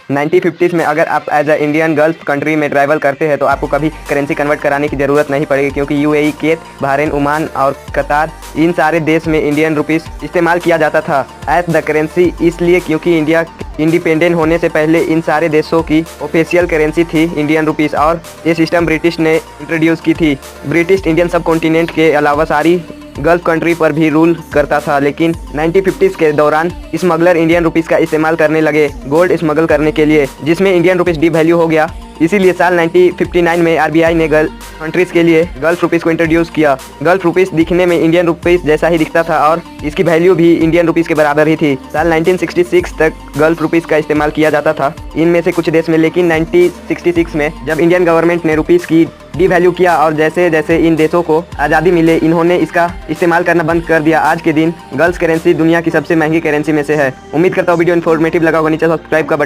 1950s में अगर आप as a Indian gulf country में ट्रैवल करते हैं तो आपको कभी करेंसी कन्वर्ट कराने की ज़रूरत नहीं पड़ेगी, क्योंकि यूएई, कुवैत, बहरीन, ओमान और कतार, इन सारे देश में इंडियन रुपीस इस्तेमाल किया जाता था एज द करेंसी, इसलिए क्योंकि इंडिया इंडिपेंडेंट होने से पहले इन सारे देशों की ऑफिशियल करेंसी थी इंडियन रुपीस, और ये सिस्टम ब्रिटिश ने इंट्रोड्यूस की थी। ब्रिटिश इंडियन सब कॉन्टिनेंट के अलावा सारी गल्फ कंट्री पर भी रूल करता था, लेकिन 1950s के दौरान स्मगलर इंडियन रुपीस का इस्तेमाल करने लगे गोल्ड स्मगल करने के लिए, जिसमें इंडियन रुपीस डिवैल्यू हो गया। इसीलिए साल 1959 में आरबीआई ने गल्फ कंट्रीज के लिए गल्फ रुपीस को इंट्रोड्यूस किया। गल्फ रुपीस दिखने में इंडियन रुपीस जैसा ही दिखता था और इसकी वैल्यू भी इंडियन रुपीस के बराबर ही थी। साल 1966 तक गल्फ रुपीस का इस्तेमाल किया जाता था इनमें से कुछ देश में, लेकिन 1966 में जब इंडियन गवर्नमेंट ने रुपीस की डिवैल्यू किया और जैसे जैसे इन देशों को आज़ादी मिले, इन्होंने इसका इस्तेमाल करना बंद कर दिया। आज के दिन गल्फ करेंसी दुनिया की सबसे महंगी करेंसी में से है। उम्मीद करता हूँ वीडियो इन्फॉर्मेटिव लगा होगा। नीचे सब्सक्राइब का बटन